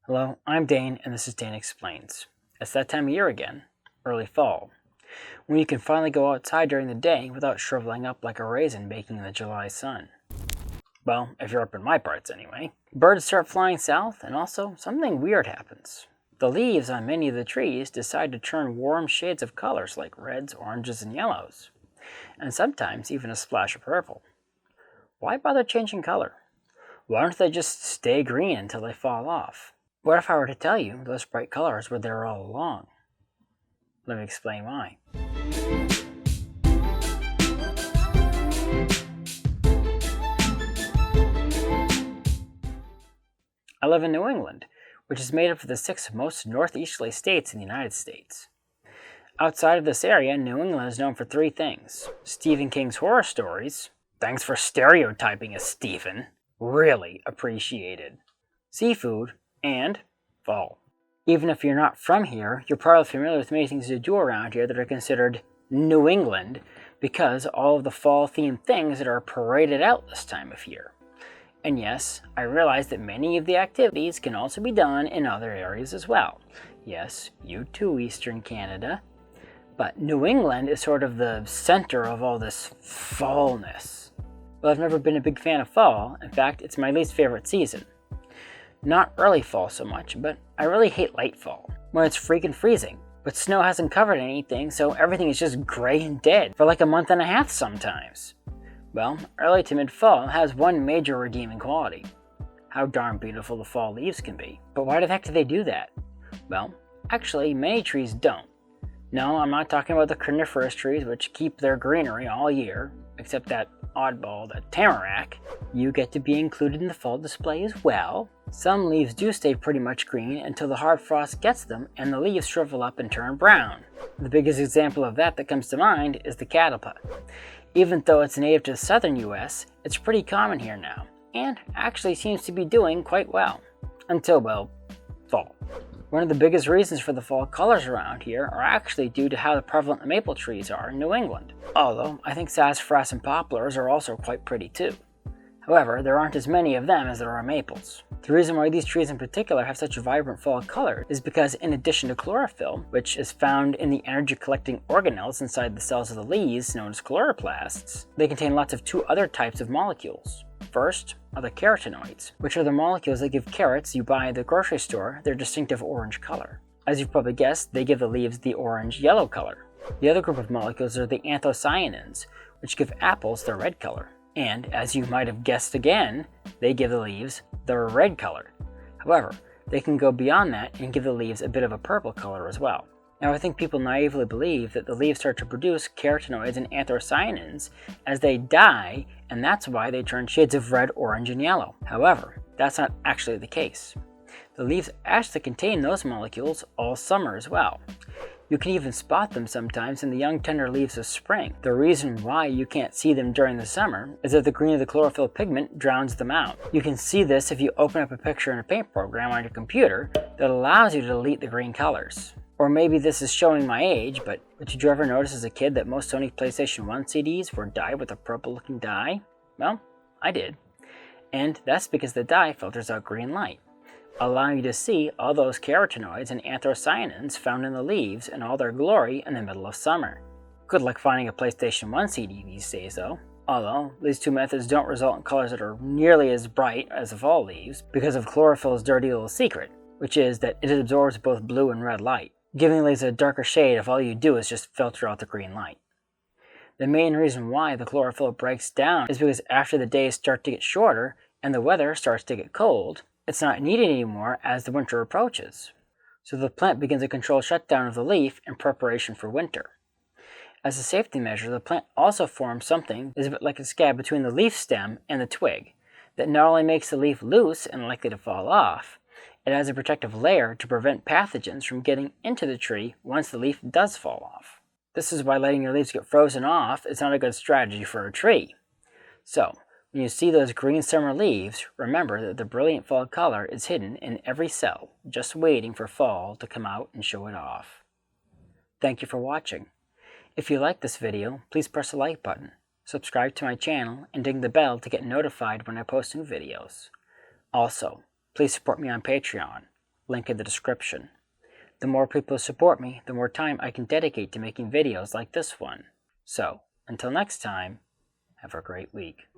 Hello, I'm Dane, and this is Dane Explains. It's that time of year again, early fall, when you can finally go outside during the day without shriveling up like a raisin baking in the July sun. Well, if you're up in my parts anyway. Birds start flying south, and also something weird happens. The leaves on many of the trees decide to turn warm shades of colors like reds, oranges, and yellows, and sometimes even a splash of purple. Why bother changing color? Why don't they just stay green until they fall off? What if I were to tell you those bright colors were there all along? Let me explain why. I live in New England, which is made up of the 6 most northeasterly states in the United States. Outside of this area, New England is known for 3 things: Stephen King's horror stories, thanks for stereotyping us, Stephen, really appreciated, seafood, and fall. Even if you're not from here, you're probably familiar with many things to do around here that are considered New England because all of the fall-themed things that are paraded out this time of year. And yes, I realize that many of the activities can also be done in other areas as well. Yes, you too, Eastern Canada. But New England is sort of the center of all this fallness. Well, I've never been a big fan of fall. In fact, it's my least favorite season. Not early fall so much, but I really hate late fall, when it's freaking freezing. But snow hasn't covered anything, so everything is just gray and dead for like a month and a half sometimes. Well, early to mid-fall has one major redeeming quality: how darn beautiful the fall leaves can be. But why the heck do they do that? Well, actually, many trees don't. No, I'm not talking about the coniferous trees, which keep their greenery all year, except that oddball, the tamarack. You get to be included in the fall display as well. Some leaves do stay pretty much green until the hard frost gets them and the leaves shrivel up and turn brown. The biggest example of that comes to mind is the catalpa. Even though it's native to the southern US, it's pretty common here now, and actually seems to be doing quite well. Until, well, fall. One of the biggest reasons for the fall colors around here are actually due to how prevalent the maple trees are in New England. Although, I think sassafras and poplars are also quite pretty too. However, there aren't as many of them as there are maples. The reason why these trees in particular have such vibrant fall colors is because in addition to chlorophyll, which is found in the energy-collecting organelles inside the cells of the leaves known as chloroplasts, they contain lots of 2 other types of molecules. First are the carotenoids, which are the molecules that give carrots you buy at the grocery store their distinctive orange color. As you've probably guessed, they give the leaves the orange-yellow color. The other group of molecules are the anthocyanins, which give apples their red color. And, as you might have guessed again, they give the leaves their red color. However, they can go beyond that and give the leaves a bit of a purple color as well. Now, I think people naively believe that the leaves start to produce carotenoids and anthocyanins as they die, and that's why they turn shades of red, orange, and yellow. However, that's not actually the case. The leaves actually contain those molecules all summer as well. You can even spot them sometimes in the young tender leaves of spring. The reason why you can't see them during the summer is that the green of the chlorophyll pigment drowns them out. You can see this if you open up a picture in a paint program on your computer that allows you to delete the green colors. Or maybe this is showing my age, but did you ever notice as a kid that most Sony PlayStation 1 CDs were dyed with a purple looking dye? Well, I did. And that's because the dye filters out green light, allowing you to see all those carotenoids and anthocyanins found in the leaves in all their glory in the middle of summer. Good luck finding a PlayStation 1 CD these days though. Although, these 2 methods don't result in colors that are nearly as bright as the fall leaves because of chlorophyll's dirty little secret, which is that it absorbs both blue and red light, giving the leaves a darker shade if all you do is just filter out the green light. The main reason why the chlorophyll breaks down is because after the days start to get shorter and the weather starts to get cold, it's not needed anymore as the winter approaches. So the plant begins a controlled shutdown of the leaf in preparation for winter. As a safety measure, the plant also forms something that is a bit like a scab between the leaf stem and the twig that not only makes the leaf loose and likely to fall off, it has a protective layer to prevent pathogens from getting into the tree once the leaf does fall off. This is why letting your leaves get frozen off is not a good strategy for a tree. So, when you see those green summer leaves, remember that the brilliant fall color is hidden in every cell, just waiting for fall to come out and show it off. Thank you for watching. If you like this video, please press the like button, subscribe to my channel, and ding the bell to get notified when I post new videos. Also, please support me on Patreon. link in the description. The more people who support me, the more time I can dedicate to making videos like this one. So, until next time, have a great week.